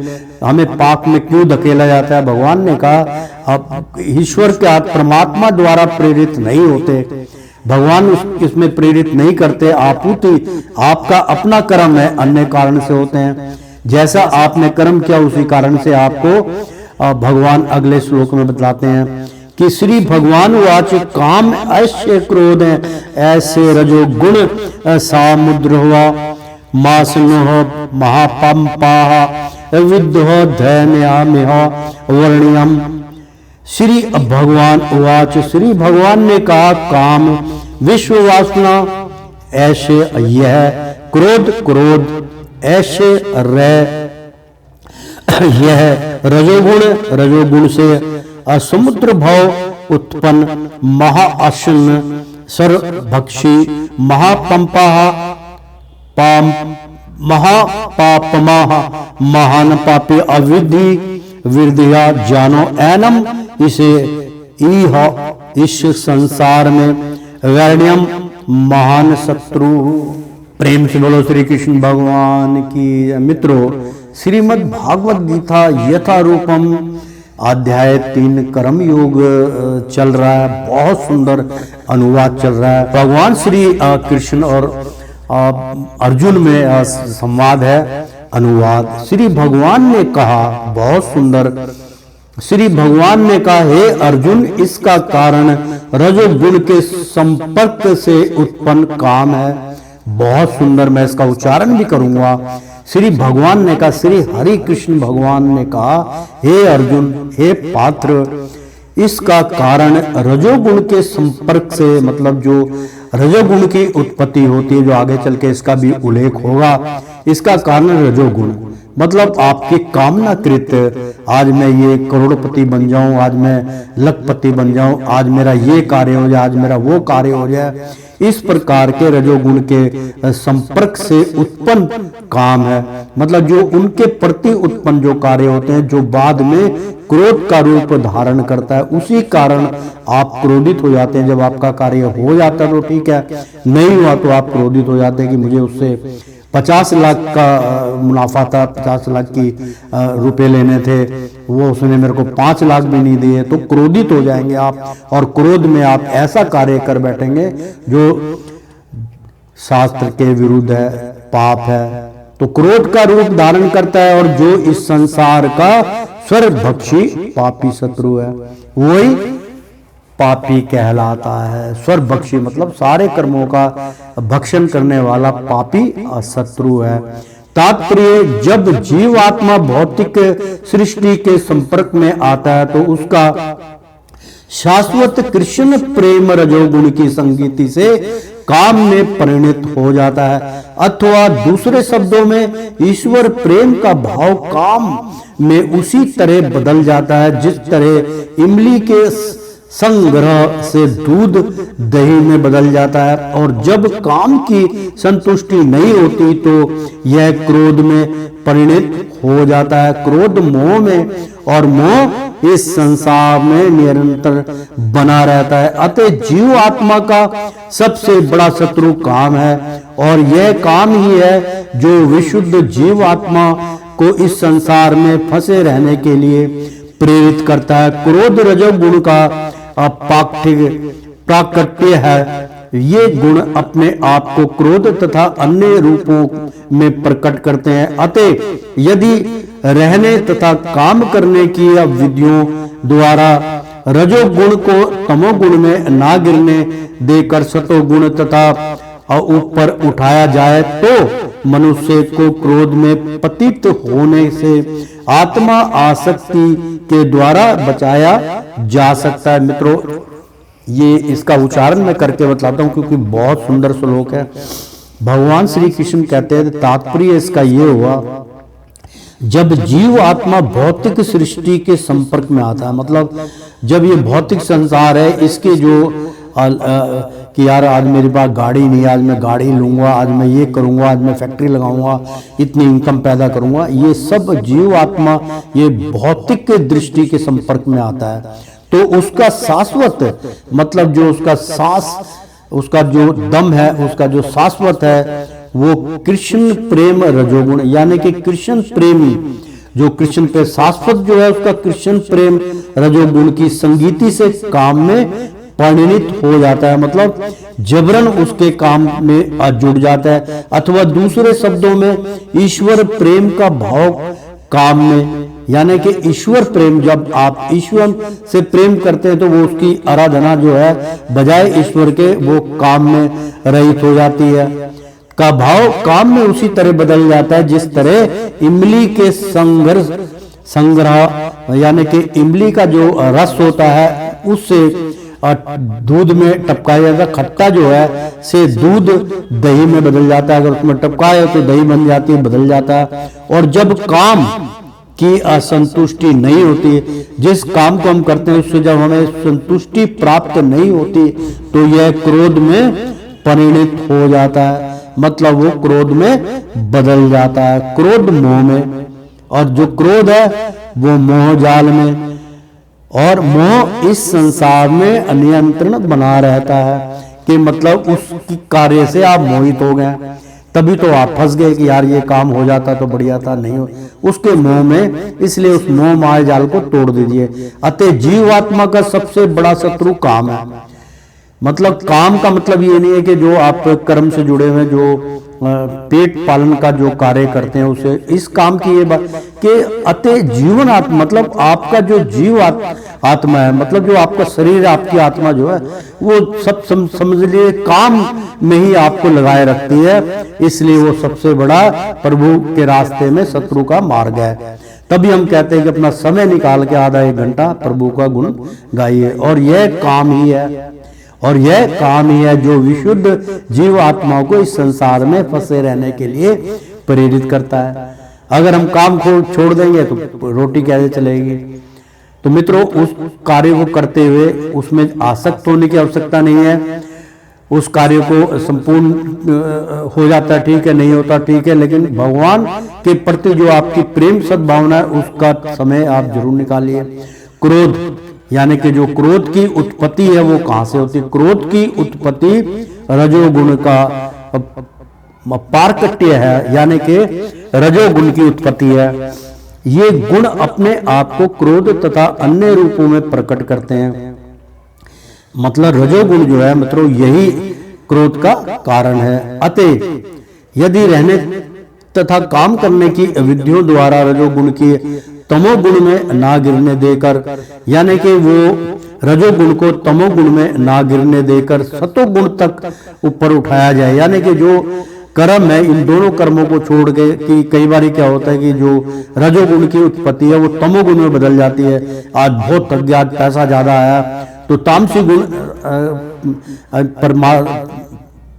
S4: हमें पाप में क्यों धकेला जाता है? भगवान ने कहा, अब ईश्वर के परमात्मा द्वारा प्रेरित नहीं होते, भगवान इसमें प्रेरित नहीं करते, आपूर्ति आपका अपना कर्म है, अन्य कारण से होते हैं। जैसा आपने कर्म किया उसी कारण से आपको भगवान अगले श्लोक में बतलाते हैं कि श्री भगवान वाच, काम ऐसे क्रोध ऐसे रजोगुण सामुद्र हुआ मासनो महापंपा विद्यो धैन्यामिह वर्ण्यम। श्री भगवान वाच, श्री भगवान ने कहा, काम विश्व वासना ऐसे यह, क्रोध ऐसे यह रजोगुण से समुद्र भाव उत्पन्न महाअश्न सर्वभक्षी महापंपा महापापमा महान पापी अविधि विद्या जानो एनम, इसे इस संसार में वैर्ण्यम महान शत्रु। प्रेम से बोलो श्री कृष्ण भगवान की। मित्रों, श्रीमद् भागवत गीता यथा रूपम अध्याय 3 कर्म योग चल रहा है। बहुत सुंदर अनुवाद चल रहा है। भगवान श्री कृष्ण और अर्जुन में संवाद है। अनुवाद श्री भगवान ने कहा, बहुत सुंदर। श्री भगवान ने कहा, हे अर्जुन, इसका कारण रजोगुण के संपर्क से उत्पन्न काम है। बहुत सुंदर, मैं इसका उच्चारण भी करूंगा। श्री भगवान ने कहा, श्री हरि कृष्ण भगवान ने कहा, हे अर्जुन, हे पात्र, इसका कारण रजोगुण के संपर्क से, मतलब जो रजोगुण की उत्पत्ति होती है, जो आगे चल के इसका भी उल्लेख होगा, इसका कारण रजोगुण, मतलब आपकी कामना कृत, आज मैं ये करोड़पति बन जाऊं, आज मैं लखपति बन जाऊं, आज मेरा ये कार्य हो जाए, आज मेरा वो कार्य हो जाए, इस प्रकार के रजोगुण के संपर्क से उत्पन्न काम है। मतलब जो उनके प्रति उत्पन्न जो कार्य होते हैं, जो बाद में क्रोध का रूप धारण करता है, उसी कारण आप क्रोधित हो जाते हैं। जब आपका कार्य हो जाता है तो ठीक है, नहीं हुआ तो आप क्रोधित हो जाते हैं कि मुझे उससे 50 लाख का मुनाफा था, 50 लाख की रुपए लेने थे, वो उसने मेरे को 5 लाख भी नहीं दिए, तो क्रोधित हो जाएंगे आप। और क्रोध में आप ऐसा कार्य कर बैठेंगे जो शास्त्र के विरुद्ध है, पाप है। तो क्रोध का रूप धारण करता है, और जो इस संसार का स्वर्गभक्षी पापी शत्रु है, वही पापी कहलाता है। स्वर्गभक्षी मतलब सारे कर्मों का भक्षण करने वाला पापी शत्रु है। तात्पर्य, जब जीवात्मा भौतिक सृष्टि के संपर्क में आता है तो उसका शाश्वत कृष्ण प्रेम रजोगुण की संगीति से काम में परिणत हो जाता है, अथवा दूसरे शब्दों में ईश्वर प्रेम का भाव काम में उसी तरह बदल जाता है जिस तरह इमली के संग्रह से दूध दही में बदल जाता है। और जब काम की संतुष्टि नहीं होती तो यह क्रोध में परिणत हो जाता है, क्रोध मोह में, और मोह इस संसार में निरंतर बना रहता है। अतः जीव आत्मा का सबसे बड़ा शत्रु काम है, और यह काम ही है जो विशुद्ध जीव आत्मा को इस संसार में फंसे रहने के लिए प्रेरित करता है। क्रोध रजोगुण का प्राकट्य है। ये गुण अपने आप को क्रोध तथा अन्य रूपों में प्रकट करते हैं। अतः यदि रहने तथा काम करने की विधियों द्वारा रजोगुण को तमोगुण में ना गिरने देकर सतोगुण तथा ऊपर उठाया जाए तो मनुष्य को क्रोध में पतित होने से आत्मा आसक्ति के द्वारा बचाया जा सकता है। मित्रों, ये इसका उच्चारण मैं करके बतलाता हूं क्योंकि बहुत सुंदर श्लोक है। भगवान श्री कृष्ण कहते हैं, तात्पर्य इसका ये हुआ, जब जीव आत्मा भौतिक सृष्टि के संपर्क में आता है, मतलब जब ये भौतिक संसार है, इसके जो कि यार आज मेरे पास गाड़ी नहीं, आज मैं गाड़ी लूंगा, आज मैं ये करूंगा, आज मैं फैक्ट्री लगाऊंगा, इतनी इनकम पैदा करूंगा, ये सब जीव आत्मा ये भौतिक के दृष्टि के संपर्क में आता है। तो उसका शाश्वत मतलब जो उसका सांस, उसका जो दम है, उसका जो शाश्वत है, वो कृष्ण प्रेम रजोगुण, यानी कि कृष्ण प्रेमी जो कृष्ण पे शाश्वत जो है, उसका कृष्ण प्रेम रजोगुण की संगीति से काम में परिणित हो जाता है, मतलब जबरन उसके काम में जुड़ जाता है। अथवा दूसरे शब्दों में ईश्वर प्रेम का भाव काम में, यानी कि ईश्वर प्रेम, जब आप ईश्वर से प्रेम करते हैं तो वो उसकी आराधना जो है बजाय ईश्वर के वो काम में रहित हो जाती है, का भाव काम में उसी तरह बदल जाता है जिस तरह इमली के संग्रह यानी कि इमली का जो रस होता है उससे दूध में टपकाया जाता, खट्टा जो है से दूध दही में बदल जाता है, अगर उसमें टपकाया तो दही बन जाती है, बदल जाता है। और जब काम की असंतुष्टि नहीं होती, जिस काम को हम करते हैं उससे जब हमें संतुष्टि प्राप्त नहीं होती तो यह क्रोध में परिणित हो जाता है, मतलब वो क्रोध में बदल जाता है, क्रोध मोह में। और जो क्रोध है वो मोह जाल में, और मोह इस संसार में अनियंत्रण बना रहता है कि मतलब उसकी कार्य से आप मोहित हो गए। तभी तो आप फंस गए कि यार ये काम हो जाता तो बढ़िया था, नहीं हो उसके मोह में, इसलिए उस मोह माया जाल को तोड़ दीजिए। अतः जीवात्मा का सबसे बड़ा शत्रु काम है। मतलब काम का मतलब ये नहीं है कि जो आप कर्म से जुड़े हुए जो पेट पालन का जो कार्य करते हैं उसे, इस काम की ये बात कि अतः जीवन आत्मा मतलब आपका जो जीव आत्मा है, मतलब जो आपका शरीर आपकी आत्मा जो है वो सब समझ लिए काम में ही आपको लगाए रखती है, इसलिए वो सबसे बड़ा प्रभु के रास्ते में शत्रु का मार्ग है। तभी हम कहते हैं कि अपना समय निकाल के आधा एक घंटा प्रभु का गुण गाइए, और यह काम ही है, और यह काम ही है जो विशुद्ध जीव आत्माओं को इस संसार में फंसे रहने के लिए प्रेरित करता है। अगर हम काम को छोड़ देंगे तो रोटी कैसे चलेगी। तो मित्रों, उस कार्य को करते हुए उसमें आसक्त होने की आवश्यकता नहीं है। उस कार्य को संपूर्ण हो जाता ठीक है, नहीं होता ठीक है, लेकिन भगवान के प्रति जो आपकी प्रेम सद्भावना है उसका समय आप जरूर निकालिए। क्रोध यानी कि जो क्रोध की उत्पत्ति है वो कहां से होती है? क्रोध की उत्पत्ति रजोगुण का पारकट्य है, यानी कि रजोगुण की उत्पत्ति है। ये गुण अपने आप को क्रोध तथा अन्य रूपों में प्रकट करते हैं। मतलब रजोगुण जो है मित्रों यही क्रोध का कारण है। अतः यदि रहने तथा काम करने की विधियों द्वारा रजोगुण की तमोगुण में ना गिरने देकर, यानी कि वो रजोगुण को तमोगुण में ना गिरने देकर सतोगुण तक ऊपर उठाया जाए, यानी कि जो कर्म है इन दोनों कर्मों को छोड़ के, कि कई बार क्या होता है कि जो रजोगुण की उत्पत्ति है वो तमोगुण में बदल जाती है। आज बहुत थक गया, पैसा ज्यादा आया, तो तामसी गुण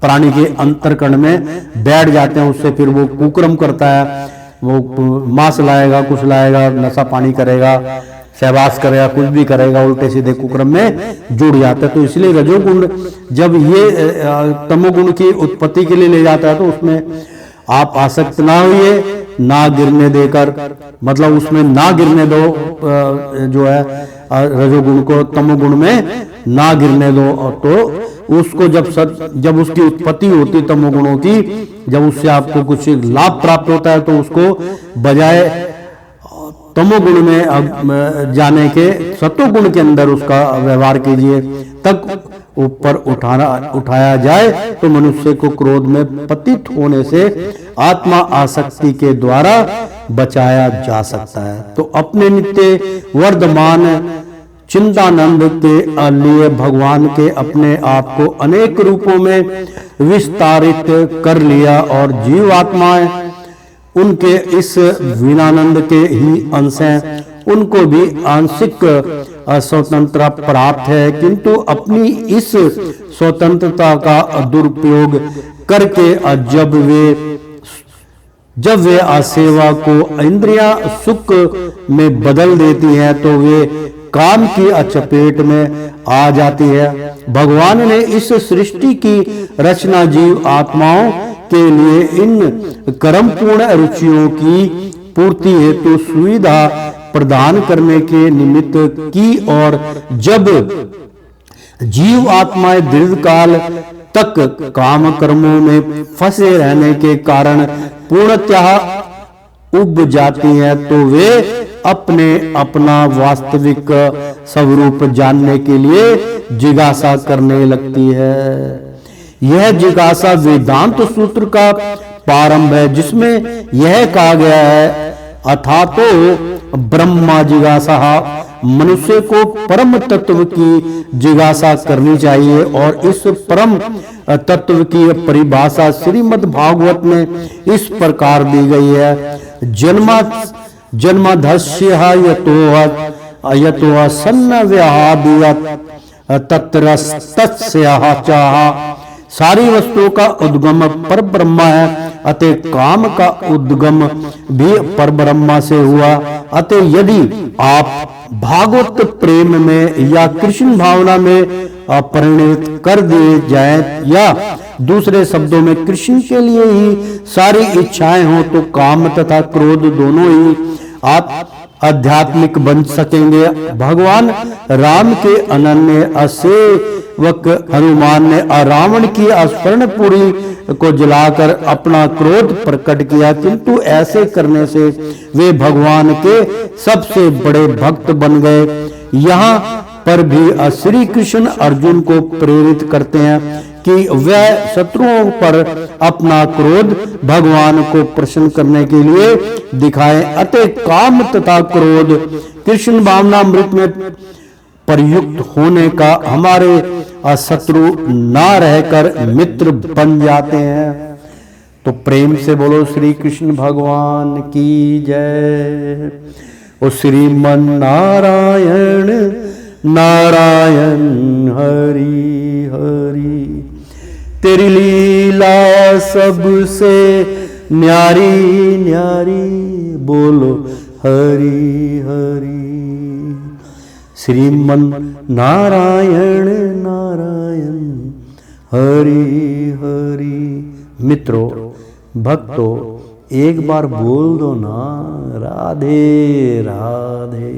S4: प्राणी के अंतरकण में बैठ जाते हैं, उससे फिर वो कुकर्म करता है, वो मांस लाएगा, कुछ लाएगा, नशा पानी करेगा, सहवास करेगा, कुछ भी करेगा, उल्टे सीधे कुकर्म में जुड़ जाता है। तो इसलिए रजोगुण जब ये तमोगुण की उत्पत्ति के लिए ले जाता है तो उसमें आप आसक्त ना होइए, ना गिरने देकर, मतलब उसमें ना गिरने दो, जो है रजोगुण को तमोगुण में ना गिरने दो। तो उसको जब उसकी उत्पत्ति होती तमोगुणों की, जब उससे आपको कुछ लाभ प्राप्त होता है तो उसको बजाय तमोगुण में जाने के सतोगुण के अंदर उसका व्यवहार कीजिए, तक ऊपर उठाया जाए तो मनुष्य को क्रोध में पतित होने से आत्मा आसक्ति के द्वारा बचाया जा सकता है। तो अपने नित्य वर्धमान चिंतानंद के लिए भगवान के अपने आप को अनेक रूपों में विस्तारित कर लिया, और जीवात्माएं उनके इस वीणानंद के ही अंश हैं। उनको भी आंशिक स्वतंत्रता प्राप्त है, किंतु अपनी इस स्वतंत्रता का दुरुपयोग करके जब वे आसेवा को इंद्रियां सुख में बदल देती हैं तो वे काम की अचपेट में आ जाती है। भगवान ने इस सृष्टि की रचना जीव आत्माओं के लिए इन कर्मपूर्ण रुचियों की पूर्ति हेतु सुविधा प्रदान करने के निमित्त की, और जब जीव आत्माएं दीर्घकाल तक काम कर्मों में फंसे रहने के कारण पूर्णतः उब जाती हैं तो वे अपना वास्तविक स्वरूप जानने के लिए जिज्ञासा करने लगती है। यह जिज्ञासा वेदांत सूत्र का प्रारंभ है, जिसमें यह कहा गया है, अथातो ब्रह्मा जिज्ञासा, मनुष्य को परम तत्व की जिज्ञासा करनी चाहिए। और इस परम तत्व की परिभाषा श्रीमद् भागवत में इस प्रकार दी गई है, जन्मधस्य यतो सन्न व्यादियत तत्रस्तस्यः चाह। सारी वस्तुओं का उद्गम पर ब्रह्मा है, अतः काम का उद्गम भी पर ब्रह्मा से हुआ। अतः यदि आप भागवत प्रेम में या कृष्ण भावना में परिणित कर दिए जाएं, या दूसरे शब्दों में कृष्ण के लिए ही सारी इच्छाएं हो, तो काम तथा क्रोध दोनों ही आध्यात्मिक बन सकेंगे। भगवान राम के अनन्य असेवक हनुमान ने रावण की स्वर्णपुरी को जलाकर अपना क्रोध प्रकट किया, किंतु ऐसे करने से वे भगवान के सबसे बड़े भक्त बन गए। यहाँ पर भी श्री कृष्ण अर्जुन को प्रेरित करते हैं कि वह शत्रुओं पर अपना क्रोध भगवान को प्रसन्न करने के लिए दिखाएं। अतः काम तथा क्रोध कृष्ण भावनामृत में प्रयुक्त होने का हमारे शत्रु ना रहकर मित्र बन जाते हैं। तो प्रेम से बोलो श्री कृष्ण भगवान की जय। ओ श्रीमन नारायण नारायण हरि हरि, तेरी लीला सबसे न्यारी न्यारी, बोलो हरि हरि। श्रीमन नारायण नारायण हरि हरि। मित्रों, भक्तों, एक बार बोल दो ना राधे राधे।